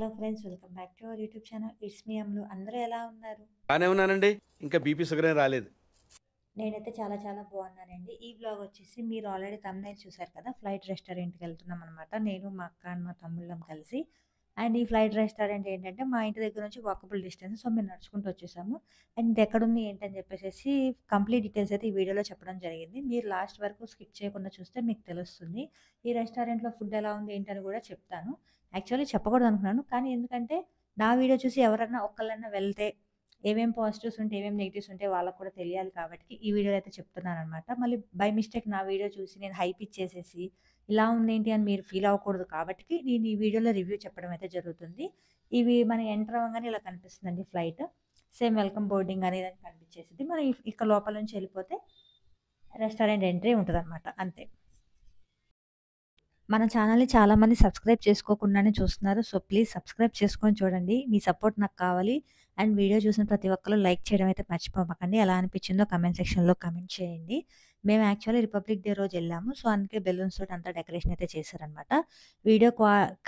Hello friends, welcome back to our YouTube channel. It's me Amlu. అందరూ ఎలా ఉన్నారు? బానే ఉన్నానండి. ఇంకా బీపీ, షుగర్ ఏం రాలేదు. నేనైతే చాలా చాలా బాగున్నానండి. ఈ వ్లాగ్ వచ్చేసి మీరు ఆల్రెడీ థంబ్‌నెయిల్ చూసారు కదా! ఫ్లైట్ రెస్టారెంట్‌కి వెళ్తున్నాం అనమాట. నేను, మా అక్క అండ్ మా తమ్ముళ్ళం కలిసి. అండ్ ఈ ఫ్లైట్ రెస్టారెంట్ ఏంటంటే మా ఇంటి దగ్గర నుంచి వాకబుల్ డిస్టెన్స్. సో, మేము నడుచుకుంటూ వచ్చేసాము. అండ్ ఇది ఎక్కడుంది ఏంటని చెప్పేసేసి కంప్లీట్ డీటెయిల్స్ అయితే ఈ వీడియోలో చెప్పడం జరిగింది. మీరు లాస్ట్ వరకు స్కిప్ చేయకుండా చూస్తే మీకు తెలుస్తుంది. ఈ రెస్టారెంట్‌లో ఫుడ్ ఎలా ఉంది ఏంటని కూడా చెప్తాను. యాక్చువల్లీ చెప్పకూడదు అనుకున్నాను. కానీ ఎందుకంటే నా వీడియో చూసి ఎవరన్నా ఒక్కళ్ళన్నా వెళ్తే ఏమేం పాజిటివ్స్ ఉంటే, ఏమేం నెగెటివ్స్ ఉంటే వాళ్ళకి కూడా తెలియాలి కాబట్టి ఈ వీడియోలో అయితే చెప్తున్నాననమాట. మళ్ళీ బై మిస్టేక్ నా వీడియో చూసి నేను హైప్ ఇచ్చేసేసి ఇలా ఉందేంటి అని మీరు ఫీల్ అవ్వకూడదు కాబట్టి నేను ఈ వీడియోలో రివ్యూ చెప్పడం అయితే జరుగుతుంది. ఇవి మనం ఎంటర్ అవ్వంగానే ఇలా కనిపిస్తుందండి ఫ్లైట్. సేమ్ వెల్కమ్ బోర్డింగ్ అనేది కనిపించేసిద్ది. మనం ఇక్కడ లోపల నుంచి వెళ్ళిపోతే రెస్టారెంట్ ఎంట్రీ ఉంటదనమాట. అంతే. మన ఛానల్‌ని చాలామంది సబ్స్క్రైబ్ చేసుకోకుండానే చూస్తున్నారు. సో, ప్లీజ్ సబ్స్క్రైబ్ చేసుకొని చూడండి. మీ సపోర్ట్ నాకు కావాలి. అండ్ వీడియో చూసిన ప్రతి ఒక్కళ్ళు లైక్ చేయడం అయితే మర్చిపోమాకండి. ఎలా అనిపించిందో కామెంట్ సెక్షన్‌లో కామెంట్ చేయండి. మేము యాక్చువల్లీ రిపబ్లిక్ డే రోజు ఎళ్ళాము. సో, అందుకే బెలూన్స్ తోటి అంతా డెకరేషన్ అయితే చేశారనమాట. వీడియో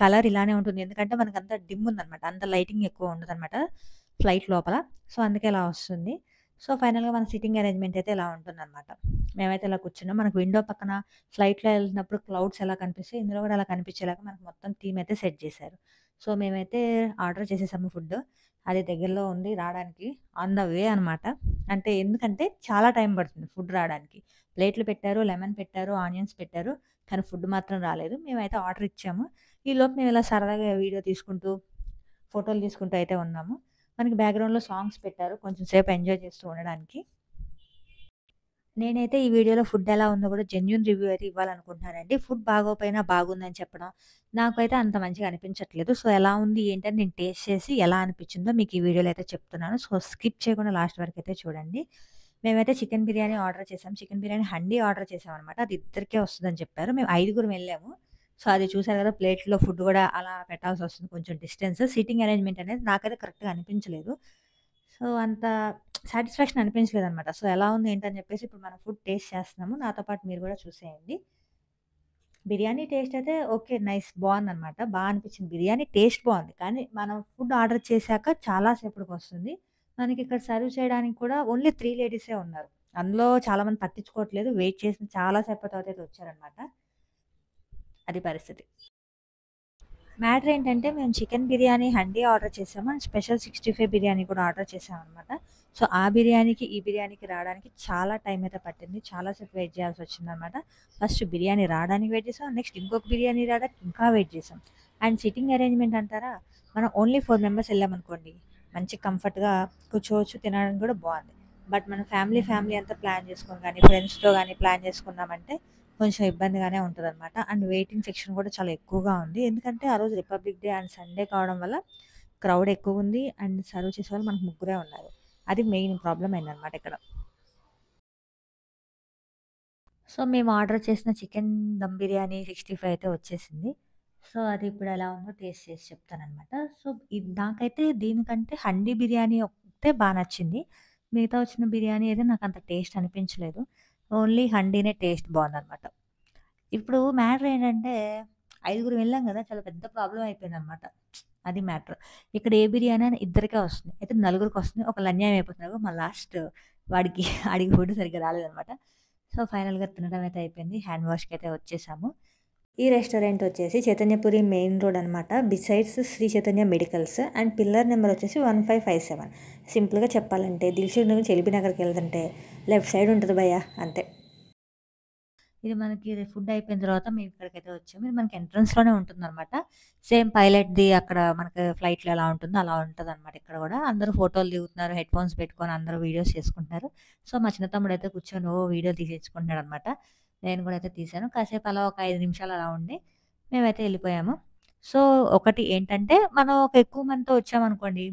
కలర్ ఇలానే ఉంటుంది. ఎందుకంటే మనకంతా డిమ్ ఉందనమాట. అంత లైటింగ్ ఎక్కువ ఉండదనమాట ఫ్లైట్ లోపల. సో, అందుకే ఇలా వస్తుంది. సో, ఫైనల్‌గా మన సిట్టింగ్ అరేంజ్‌మెంట్ అయితే ఇలా ఉంటుందనమాట. మేమైతే ఇలా కూర్చున్నాం. మనకు విండో పక్కన ఫ్లైట్‌లో ఎళ్ళినప్పుడు క్లౌడ్స్ ఎలా కనిపిస్తాయి, ఇందులో కూడా అలా కనిపించేలాగా మనకు మొత్తం థీమ్ అయితే సెట్ చేశారు. సో, మేమైతే ఆర్డర్ చేసేసాము ఫుడ్. అది దగ్గరలో ఉంది రాడానికి. ఆన్ ద వే అనమాట. అంటే ఎందుకంటే చాలా టైం పడుతుంది ఫుడ్ రాడానికి. ప్లేట్లు పెట్టారు, లెమన్ పెట్టారు, ఆనియన్స్ పెట్టారు. కానీ ఫుడ్ మాత్రం రాలేదు. మేమైతే ఆర్డర్ ఇచ్చాము. ఈలోపు మేము ఇలా సరదాగా వీడియో తీసుకుంటూ, ఫోటోలు తీసుకుంటూ అయితే ఉన్నాము. మనకి బ్యాక్‌గ్రౌండ్‌లో సాంగ్స్ పెట్టారు. కొంచెం సేపు ఎంజాయ్ చేస్తూ ఉండడానికి. నేనైతే ఈ వీడియోలో ఫుడ్ ఎలా ఉందో కూడా జెన్యూన్ రివ్యూ అయితే ఇవ్వాలనుకుంటున్నానండి. ఫుడ్ బాగోకపోయినా బాగుందని చెప్పడం నాకైతే అంత మంచిగా అనిపించట్లేదు. సో, ఎలా ఉంది ఏంటని నేను టేస్ట్ చేసి ఎలా అనిపించిందో మీకు ఈ వీడియోలో అయితే చెప్తున్నాను. సో, స్కిప్ చేయకుండా లాస్ట్ వరకు అయితే చూడండి. మేమైతే చికెన్ బిర్యానీ ఆర్డర్ చేసాం. చికెన్ బిర్యానీ హండీ ఆర్డర్ చేసామనమాట. అది ఇద్దరికే వస్తదని చెప్పారు. మేము ఐదుగురం వెళ్ళాము. సో, అది చూసారు కదా! ప్లేట్‌లో ఫుడ్ కూడా అలా పెట్టాల్సొస్తుంది కొంచెం డిస్టెన్స్. సీటింగ్ అరేంజ్‌మెంట్ అనేది నాకైతే కరెక్ట్‌గా అనిపించలేదు. సో, అంత సాటిస్ఫాక్షన్ అనిపించలేదనమాట. సో, ఎలా ఉంది ఏంటని చెప్పేసి ఇప్పుడు మనం ఫుడ్ టేస్ట్ చేస్తున్నాము. నాతో పాటు మీరు కూడా చూసేయండి. బిర్యానీ టేస్ట్ అయితే ఓకే. నైస్ బావుందనమాట. అనిపించింది. బిర్యానీ టేస్ట్ బావుంది. కానీ మనం ఫుడ్ ఆర్డర్ చేశాక చాలా సేపటికొస్తుంది. మనకిక్కడ సర్వ్ చేయడానికి కూడా ఓన్లీ 3 లేడీసే ఉన్నారు. అందులో చాలామంది పట్టించుకోవట్లేదు. వెయిట్ చేసిన చాలా సేపటి తర్వాత అయితే వచ్చారనమాట. అది పరిస్థితి. మ్యాటర్ ఏంటంటే మేము చికెన్ బిర్యానీ హండీ ఆర్డర్ చేసాము. అండ్ స్పెషల్ 65 బిర్యానీ కూడా ఆర్డర్ చేసామనమాట. సో, ఆ బిర్యానీకి, ఈ బిర్యానీకి రావడానికి చాలా టైం అయితే పట్టింది. చాలా సేపు వెయిట్ చేయాల్సొచ్చిందనమాట. ఫస్ట్ బిర్యానీ రావడానికి వెయిట్ చేసాం. నెక్స్ట్ ఇంకొక బిర్యానీ రావడానికి ఇంకా వెయిట్ చేసాం. అండ్ సిట్టింగ్ అరేంజ్‌మెంట్ అంటారా? మనం ఓన్లీ 4 మెంబర్స్ ఎళ్ళామనుకోండి. మంచి కంఫర్ట్‌గా కూర్చోవచ్చు. తినడానికి కూడా బావుంది. బట్ మనం ఫ్యామిలీ అంతా ప్లాన్ చేసుకొని గానీ, ఫ్రెండ్స్‌తో గానీ ప్లాన్ చేసుకున్నామంటే కొంచెం ఇబ్బందిగానే ఉంటదనమాట. అండ్ వెయిటింగ్ సెక్షన్ కూడా చాలా ఎక్కువగా ఉంది. ఎందుకంటే ఆ రోజు రిపబ్లిక్ డే అండ్ సండే కావడం వల్ల క్రౌడ్ ఎక్కువుంది. అండ్ సర్వ్ చేసేవాళ్ళు మనకు ముగ్గురే ఉన్నారు. అది మెయిన్ ప్రాబ్లమ్ అయిందనమాట ఇక్కడ. సో, మేము ఆర్డర్ చేసిన చికెన్ దమ్ బిర్యానీ 65 అయితే వచ్చేసింది. సో, అది ఇప్పుడు ఎలా ఉందో టేస్ట్ చేసి చెప్తాననమాట. సో, నాకైతే దీనికంటే హండీ బిర్యానీ ఒకటే నచ్చింది. మిగతా వచ్చిన బిర్యానీ అయితే నాకంత టేస్ట్ అనిపించలేదు. ఓన్లీ హండీనే టేస్ట్ బావుందనమాట. ఇప్పుడు మ్యాటర్ ఏంటంటే, ఐదుగురం వెళ్ళాం గదా! చాలా పెద్ద ప్రాబ్లమ్ అయిపోయిందనమాట. అది మ్యాటర్. ఇక్కడ ఏ బిర్యానీ అయినా ఇద్దరికే వస్తుంది. అయితే నలుగురికొస్తుంది. ఒకళ్ళు అన్యాయం అయిపోతున్నారు. మా లాస్ట్ వాడికి ఆడికి ఫుడ్ సరిగ్గా రాలేదనమాట. సో, ఫైనల్‌గా తినడం అయితే అయిపోయింది. హ్యాండ్ వాష్‌కయితే వచ్చేసాము. ఈ రెస్టారెంట్ వచ్చేసి చైతన్యపురి మెయిన్ రోడ్ అనమాట. Besides Sri Chaitanya medicals and pillar number వచ్చేసి 1557. సింపుల్‌గా చెప్పాలంటే దిల్‌సుఖ్ నుంచి ఎల్బీ నగర్‌కి వెళ్తుంటే లెఫ్ట్ సైడ్ ఉంటది భయ్యా అంతే. ఇది మనకి ఫుడ్ అయిపోయిన తర్వాత మేము ఇక్కడికైతే వచ్చాము. ఇది మనకి ఎంట్రన్స్‌లోనే ఉంటుందనమాట. సేమ్ పైలట్‌ది అక్కడ మనకి ఫ్లైట్‌లో ఎలా ఉంటుందో అలా ఉంటదనమాట ఇక్కడ గూడా. అందరూ ఫోటోలు దిగుతున్నారు. హెడ్ ఫోన్స్ పెట్టుకొని అందరూ వీడియోస్ చేసుకుంటున్నారు. సో, మా చిన్న తమ్ముడైతే కూర్చొని వీడియో తీసేసుకుంటున్నాడనమాట. నేను గూడా అయితే తీశాను. కాసేపు అలా ఒక 5 నిమిషాలు అలా ఉండి మేమైతే ఎళ్ళిపోయాము. సో, ఒకటి ఏంటంటే మనం ఒక ఎక్కువ మందితో వచ్చామనుకోండి,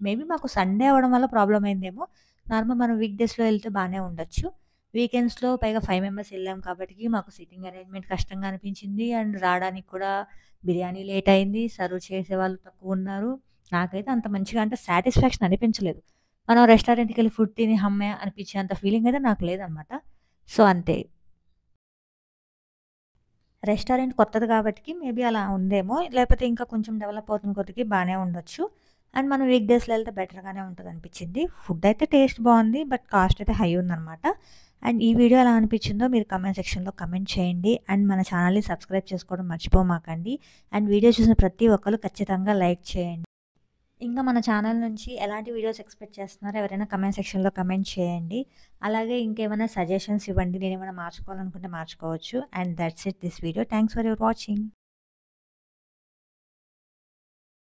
మేబీ మాకు సండే అవ్వడం వల్ల ప్రాబ్లమ్ అయిందేమో. నార్మల్ మనం వీక్ డేస్‌లో ఎళ్తే బానే ఉండొచ్చు. వీకెండ్స్‌లో పైగా 5 మెంబర్స్ ఎళ్ళాం కాబట్టికి మాకు సిట్టింగ్ అరేంజ్‌మెంట్ కష్టంగా అనిపించింది. అండ్ రాడానికి కూడా బిర్యానీ లేట్ అయింది. సర్వ్ చేసేవాళ్ళు తక్కువున్నారు. నాకైతే అంత మంచిగా అంటే సాటిస్ఫాక్షన్ అనిపించలేదు. మనం రెస్టారెంట్‌కెళ్ళి ఫుడ్ తిని హమ్మయ్య! అనిపించేంత ఫీలింగ్ అయితే నాకు లేదనమాట. సో, అంతే. రెస్టారెంట్ కొత్తది కాబట్టికి మేబీ అలా ఉందేమో. లేకపోతే ఇంకా కొంచెం డెవలప్ అవుతున్న కొద్దికి బానే ఉండొచ్చు. అండ్ మనం వీక్ డేస్‌లో ఎళ్తే బెటర్‌గానే ఉంటదనిపిచ్చింది. ఫుడ్ అయితే టేస్ట్ బావుంది. బట్ కాస్ట్ అయితే హై ఉందనమాట. అండ్ ఈ వీడియో ఎలా అనిపిచ్చిందో మీరు కామెంట్ సెక్షన్‌లో కామెంట్ చేయండి. అండ్ మన ఛానల్‌ని సబ్స్క్రైబ్ చేసుకోవడం మర్చిపోమాకండి. అండ్ వీడియో చూసిన ప్రతి ఒక్కళ్ళు ఖచ్చితంగా లైక్ చేయండి. ఇంకా మన ఛానల్ నుంచి ఎలాంటి వీడియోస్ ఎక్స్‌పెక్ట్ చేస్తున్నారో ఎవరైనా కామెంట్ సెక్షన్‌లో కామెంట్ చేయండి. అలాగే ఇంకేమైనా సజెషన్స్ ఇవ్వండి. నేనేమైనా మార్చుకోవాలనుకుంటే మార్చుకోవచ్చు. And that's it this video. Thanks for your watching.